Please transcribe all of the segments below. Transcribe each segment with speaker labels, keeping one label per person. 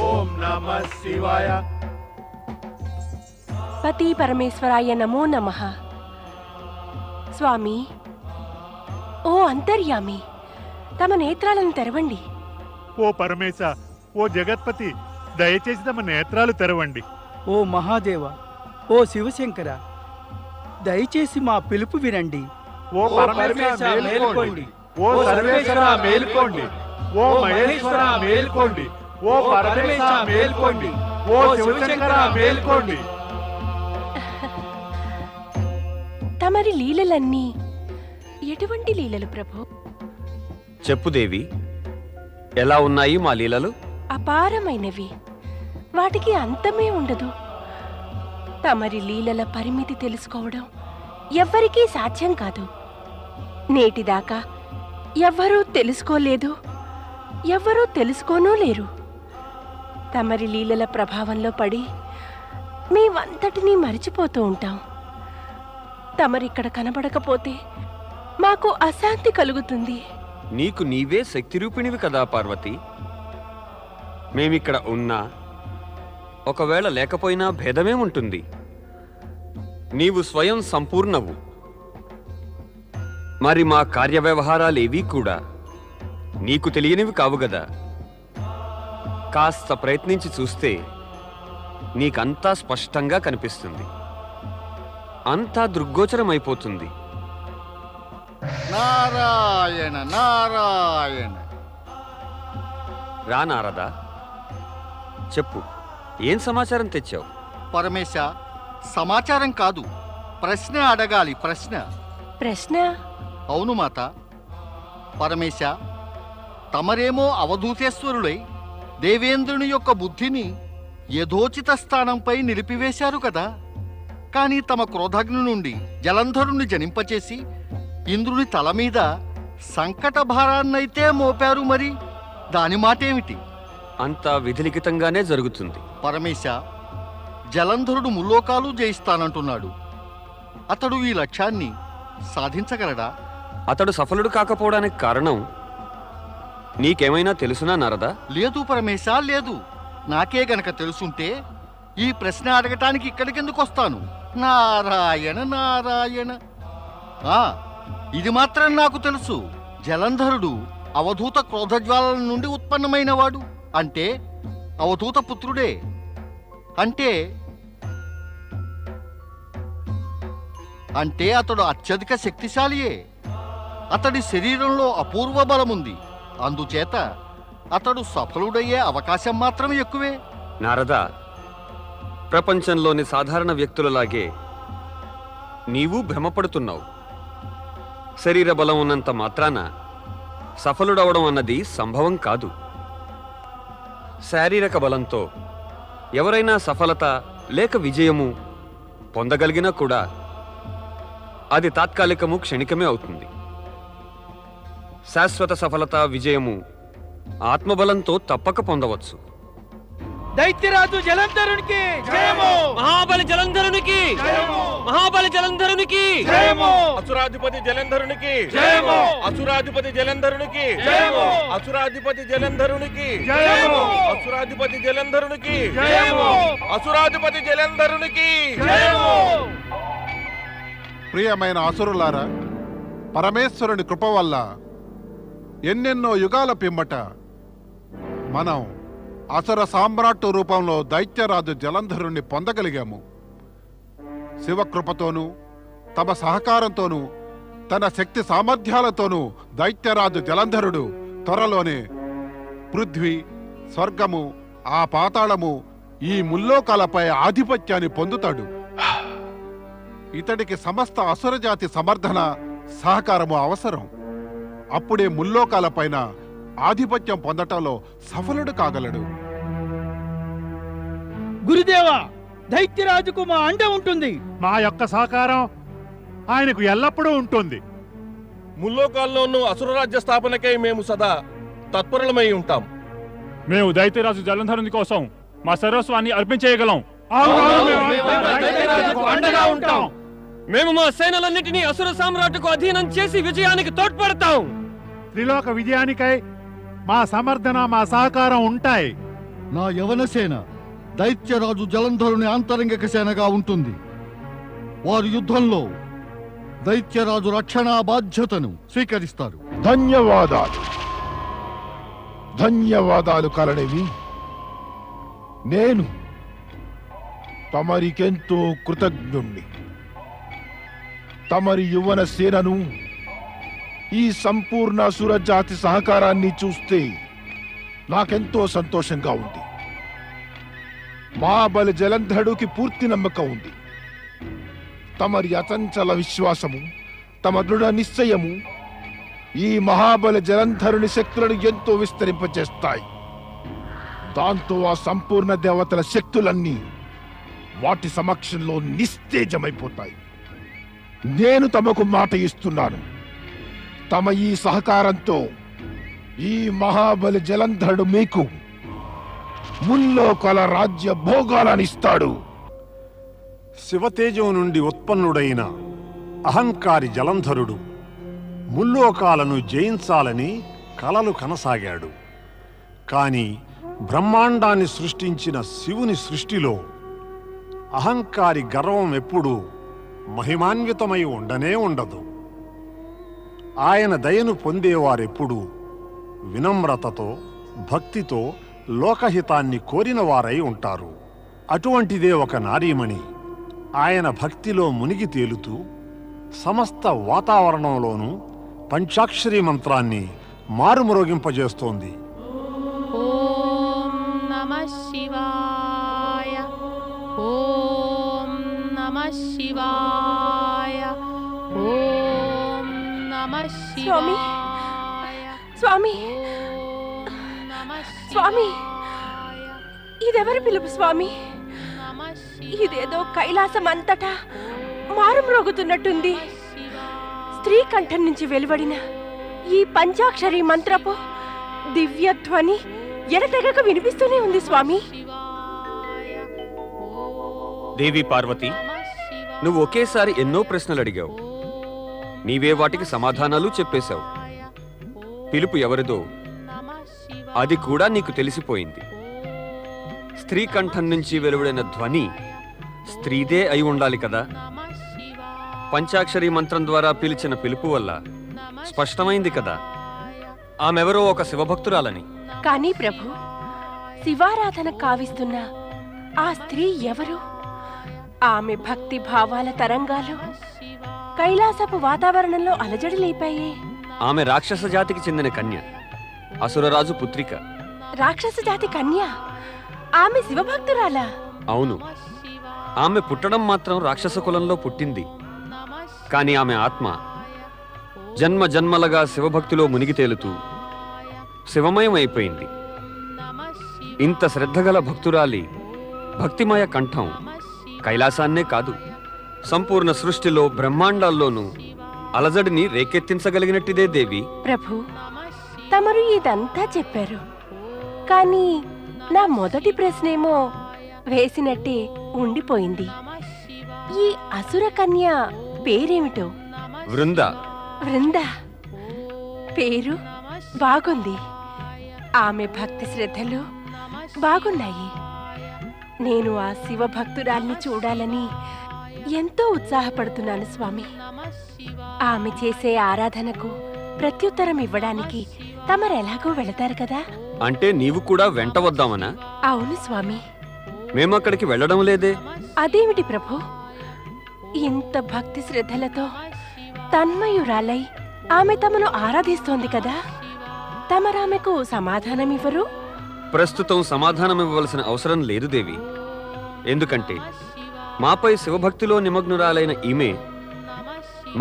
Speaker 1: ఓం నమః శివాయ.
Speaker 2: పతి పరమేశ్వరాయ నమో నమః. స్వామి, ఓ అంతర్యామి, తమ నేత్రాలను తెరవండి.
Speaker 3: ఓ పరమేశ, ఓ జగత్పతి, దయచేసి తమ నేత్రాలు తెరవండి.
Speaker 4: ఓ మహాదేవ, ఓ శివశంకర, దయచేసి మా పిలుపు వినండి.
Speaker 3: ఓ పరమేశ మేల్కోండి. ఓ సర్వేశ్వర మేల్కోండి. ఓ మహేశ్వర మేల్కోండి. ఓ పరమేశ మేల్కోండి. ఓ శివశంకర మేల్కోండి.
Speaker 2: తమరి లీలలన్నీ ఎటువంటి లీలలు ప్రభు?
Speaker 5: చెప్పు దేవి, ఎలా ఉన్నాయి మా లీలలు?
Speaker 2: అపారమైనవి, వాటికి అంతమే ఉండదు. తమరి లీలల పరిమితి తెలుసుకోవడం ఎవ్వరికీ సాధ్యం కాదు. నేటిదాకా ఎవ్వరూ తెలుసుకోలేదు, ఎవ్వరూ తెలుసుకోనూ లేరు. తమరి లీలల ప్రభావంలో పడి మేమంతటినీ మరిచిపోతూ ఉంటాం. తమరిక్కడ కనబడకపోతే మాకు అశాంతి కలుగుతుంది.
Speaker 5: నీకు నీవే శక్తి రూపిణివి కదా పార్వతి. మేమిక్కడ ఉన్నా, ఒకవేళ లేకపోయినా భేదమేముంటుంది? నీవు స్వయం సంపూర్ణవు. మరి మా కార్యవ్యవహారాలేవీ కూడా నీకు తెలియనివి కావు గదా. కాస్త ప్రయత్నించి చూస్తే నీకంతా స్పష్టంగా కనిపిస్తుంది, అంతా దృగ్గోచరమైపోతుంది.
Speaker 6: నారాయణ నారాయణ.
Speaker 5: రా నారదా, చెప్పు, ఏం సమాచారం తెచ్చావు?
Speaker 6: పరమేశ, సమాచారం కాదు, ప్రశ్న అడగాలి. ప్రశ్న.
Speaker 2: ప్రశ్న?
Speaker 6: అవును మాత. పరమేశ, తమరేమో అవధూతేశ్వరులై దేవేంద్రుని యొక్క బుద్ధిని యథోచిత స్థానంపై నిలిపివేశారు కదా. కానీ తమ క్రోధాగ్ని నుండి జలంధరుణ్ణి జనింపచేసి ఇంద్రుని తల మీద సంకట భారాన్నైతే మోపారు. మరి దాని మాటేమిటి?
Speaker 5: అంతా విధిలిఖితంగానే జరుగుతుంది.
Speaker 6: పరమేశ, జలంధరుడు ముల్లోకాలు జయిస్తానంటున్నాడు. అతడు ఈ లక్ష్యాన్ని సాధించగలడా?
Speaker 5: అతడు సఫలుడు కాకపోవడానికి కారణం నీకేమైనా తెలుసునా నారదా?
Speaker 6: లేదు పరమేశ, లేదు. నాకే గనక తెలుసుంటే ఈ ప్రశ్న అడగటానికి ఇక్కడికెందుకు వస్తాను? నారాయణ నారాయణ. ఇది మాత్రం నాకు తెలుసు. జలంధరుడు అవధూత క్రోధజ్వాలల నుండి ఉత్పన్నమైనవాడు. అంటే అవధూత పుత్రుడే. అంటే అతడు అత్యధిక శక్తిశాలియే. అతడి శరీరంలో అపూర్వ బలముంది. అందుచేత అతడు సఫలుడయ్యే అవకాశం మాత్రం ఎక్కువే.
Speaker 5: నారదా, ప్రపంచంలోని సాధారణ వ్యక్తులలాగే నీవు భ్రమపడుతున్నావు. శరీర బలం ఉన్నంత మాత్రాన సఫలుడవడం అన్నది సంభవం కాదు. శారీరక బలంతో ఎవరైనా సఫలత లేక విజయము పొందగలిగినా కూడా అది తాత్కాలికము, క్షణికమే అవుతుంది. శాశ్వత సఫలత, విజయము ఆత్మబలంతో తప్పక పొందవచ్చు.
Speaker 4: దైత్యరాజు జలంధరునికి జయము!
Speaker 5: మహాబలి జలంధరునికి
Speaker 4: జయము!
Speaker 5: మహాబలి జలంధరునికి
Speaker 4: జయము!
Speaker 1: అసురాధిపతి జలంధరునికి
Speaker 4: జయము!
Speaker 1: అసురాధిపతి జలంధరునికి
Speaker 4: జయము!
Speaker 1: అసురాధిపతి జలంధరునికి
Speaker 4: జయము!
Speaker 1: అసురాధిపతి జలంధరునికి
Speaker 4: జయము!
Speaker 1: అసురాధిపతి జలంధరునికి
Speaker 4: జయము!
Speaker 7: ప్రియమైన అసురులారా, పరమేశ్వరుని కృప వల్ల ఎన్నెన్నో యుగాల పిమ్మట మనం అసుర సామ్రాట్టు రూపంలో దైత్యరాజు జలంధరుణ్ణి పొందగలిగాము. శివకృపతోనూ తమ సహకారంతోనూ తన శక్తి సామర్థ్యాలతోనూ దైత్యరాజు జలంధరుడు త్వరలోనే పృథ్వీ, స్వర్గము, ఆ పాతాళము, ఈ ముల్లోకాలపై ఆధిపత్యాన్ని పొందుతాడు. ఇతడికి సమస్త అసురజాతి సమర్థన, సహకారము అవసరం. అప్పుడే ముల్లోకాలపైన ఆధిపత్యం పొందటంలో సఫలుడు కాగలడు.
Speaker 4: గురుదేవా, దైత్యరాజుకు మా అండ ఉంటుంది.
Speaker 3: మా యొక్క సహకారం ఆయనకు ఎల్లప్పుడూ ఉంటుంది.
Speaker 1: ముల్లోకాల్లోనూ అసురరాజ్య స్థాపనకై మేము సదా తత్పరులమై ఉంటాం.
Speaker 3: మేము దైత్యరాజు జలంధరుని కోసం మా సర్వస్వాన్ని అర్పించేయగలం.
Speaker 4: అండగా ఉంటాం.
Speaker 5: మేము మా సేనలన్నిటినీ అసుర సామ్రాట్టుకు అధీనం చేసి విజయానికి తోడ్పడతాం.
Speaker 3: త్రిలోక విజయానికై మా సమర్థన, మా సహకారం ఉంటాయి.
Speaker 6: నా యవన సేన దైత్యరాజు జలంధరుని ఆంతరంగిక సేనగా ఉంటుంది. వారు యుద్ధంలో దైత్యరాజు రక్షణా బాధ్యతను స్వీకరిస్తారు.
Speaker 8: ధన్యవాదాలు, ధన్యవాదాలు కలనివి. నేను తమరికెంతో కృతజ్ఞుణ్ణి. తమరి యువన సేనను, ఈ సంపూర్ణ అసురజాతి సహకారాన్ని చూస్తే నాకెంతో సంతోషంగా ఉంది. మహాబలి జలంధరుడికి పూర్తి నమ్మకం ఉంది. తమరి అచంచల విశ్వాసము, తమ దృఢ నిశ్చయము ఈ మహాబలి జలంధరుని శక్తులను ఎంతో విస్తరింపచేస్తాయి. దాంతో ఆ సంపూర్ణ దేవతల శక్తులన్నీ వాటి సమక్షంలో నిస్తేజమైపోతాయి. నేను తమకు మాట ఇస్తున్నాను. తమ ఈ సహకారంతో ఈ మహాబలి జలంధరుడు మీకు ముల్లోకాల రాజ్య భోగాలనిస్తాడు.
Speaker 9: శివతేజం నుండి ఉత్పన్నుడైన అహంకారి జలంధరుడు ముల్లోకాలను జయించాలని కలలు కనసాగాడు. కాని బ్రహ్మాండాన్ని సృష్టించిన శివుని సృష్టిలో అహంకారి గర్వం ఎప్పుడూ మహిమాన్వితమై ఉండనే ఉండదు. ఆయన దయను పొందేవారెప్పుడూ వినమ్రతతో, భక్తితో లోకహితాన్ని కోరిన వారై ఉంటారు. అటువంటిదే ఒక నారీమణి ఆయన భక్తిలో మునిగి తేలుతూ సమస్త వాతావరణంలోనూ పంచాక్షరీ మంత్రాన్ని మారుమ్రోగింపజేస్తోంది.
Speaker 10: ఓం నమః శివాయ, ఓం నమః శివాయ, ఓం నమః
Speaker 2: స్వామి,
Speaker 10: శివాయ,
Speaker 2: స్వామి,
Speaker 10: ఓం నమః
Speaker 2: స్వామి,
Speaker 10: శివాయ,
Speaker 2: ఇదెవరి పిలుపు స్వామి?
Speaker 10: నమః
Speaker 2: ఇదేదో కైలాసం అంతటా మారుమ్రోగుతున్నట్టుంది. స్త్రీ కంఠం నుంచి వెలువడిన ఈ పంచాక్షరి మంత్రపు దివ్య ధ్వని ఎడతెగక వినిపిస్తూనే ఉంది స్వామి.
Speaker 5: దేవి పార్వతి, నువ్వు ఒకేసారి ఎన్నో ప్రశ్నలు అడిగావు. నీవే వాటికి సమాధానాలు చెప్పేశావు. పిలుపు ఎవరిదో అది కూడా నీకు తెలిసిపోయింది. స్త్రీ కంఠం నుంచి వెలువడిన ధ్వని స్త్రీదే అయి ఉండాలి కదా. పంచాక్షరి మంత్రం ద్వారా పిలిచిన పిలుపు వల్ల స్పష్టమైంది కదా ఆమెవరో ఒక శివభక్తురాలని.
Speaker 2: కానీ ప్రభు, శివారాధన కావిస్తున్న ఆ స్త్రీ ఎవరు? ఆమె భక్తి భావాల తరంగాలు కైలాసపు వాతావరణంలో అలజడి లేపాయే.
Speaker 5: ఆమె రాక్షస జాతికి చెందిన కన్య, అసురరాజు పుత్రిక.
Speaker 2: రాక్షస జాతి కన్య? ఆమె శివభక్తురాలా?
Speaker 5: అవును, ఆమె పుట్టడం మాత్రం రాక్షస కులంలో పుట్టింది. కాని ఆమె ఆత్మ జన్మ జన్మలుగా శివభక్తిలో మునిగి తేలుతూ శివమయం అయిపోయింది. ఇంత శ్రద్ధగల భక్తురాలి భక్తిమయ కంఠం కైలాసాన్నే కాదు, సంపూర్ణ సృష్టిలో బ్రహ్మాండాల్లోనూ అలజడిని రేకెత్తించగలిగినట్టిదే దేవి.
Speaker 2: ప్రభు, తమరు ఇదంతా చెప్పారు. కానీ నా మొదటి ప్రశ్నేమో వేసినట్టే ఉండిపోయింది. ఈ అసుర కన్య పేరేమిటో?
Speaker 5: వృంద.
Speaker 2: వృంద పేరు బాగుంది. ఆమె భక్తి శ్రద్ధలు బాగున్నాయి. నేను ఆ శివ భక్తురాల్ని చూడాలని ఎంతో ఉత్సాహపడుతున్నాను స్వామి. ఆమె చేసే ఆరాధనకు ప్రత్యుత్తరం ఇవ్వడానికి తమరెలాగో వెళతారు కదా.
Speaker 5: అంటే నీవు కూడా వెంట వద్దామనా?
Speaker 2: అవును స్వామి.
Speaker 5: మేమక్కడికి వెళ్ళడం లేదే.
Speaker 2: అదేమిటి ప్రభు? ఇంత భక్తి శ్రద్ధలతో తన్మయురాలై ఆమె తమను ఆరాధిస్తోంది కదా. తమరామెకు సమాధానమివ్వరు?
Speaker 5: ప్రస్తుతం సమాధానమివ్వవలసిన అవసరం లేదు దేవి. ఎందుకంటే మాపై శివభక్తిలో నిమగ్నురాలైన ఈమె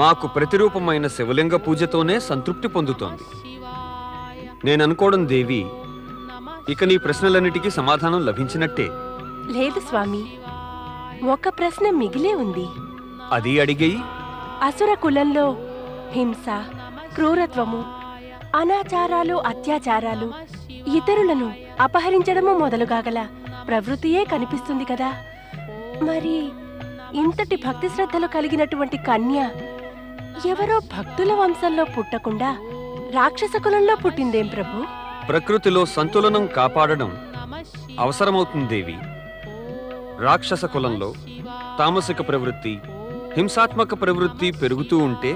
Speaker 5: మాకు ప్రతిరూపమైన శివలింగ పూజతోనే సంతృప్తి పొందుతోంది. నేననుకోవడం దేవి, ఇక నీ ప్రశ్నలన్నిటికీ సమాధానం లభించినట్టే.
Speaker 2: లేదు స్వామి, ఒక ప్రశ్న మిగిలే ఉంది.
Speaker 5: అది అడిగేయి.
Speaker 2: అసుర కులంలో హింస, క్రూరత్వము, అనాచారాలు, అత్యాచారాలు, ఇతరులను అపహరించడము మొదలుగాగల ప్రవృత్తియే కనిపిస్తుంది కదా. మరి ఇంతటి భక్తి శ్రద్ధలు కలిగినటువంటి కన్య ఎవరో భక్తుల వంశంలో పుట్టకుండా రాక్షస కులంలో పుట్టిందేం ప్రభు?
Speaker 5: ప్రకృతిలో సంతులనం కాపాడడం అవసరమవుతుంది దేవి. రాక్షస కులంలో తామసిక ప్రవృత్తి, హింసాత్మక ప్రవృత్తి పెరుగుతూ ఉంటే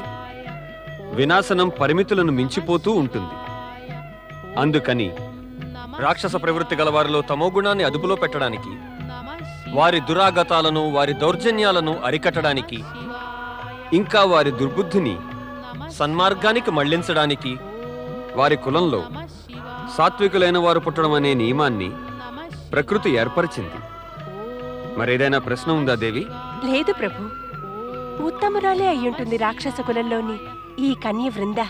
Speaker 5: వినాశనం పరిమితులను మించిపోతూ ఉంటుంది. అందుకని రాక్షస ప్రవృత్తి గలవారిలో తమోగుణాన్ని అదుపులో పెట్టడానికి, వారి దురాగతాలను, వారి దౌర్జన్యాలను అరికట్టడానికి, ఇంకా వారి దుర్బుద్ధిని సన్మార్గానికి మళ్లించడానికి వారి కులంలో సాత్వికులైన వారు పుట్టడం అనే నియమాన్ని ప్రకృతి ఏర్పరిచింది. మరేదైనా ప్రశ్న ఉందా దేవి?
Speaker 2: లేదు ప్రభు. ఉత్తమురాలే అయ్యుంటుంది రాక్షస కులంలోని ఈ కన్య వృంద.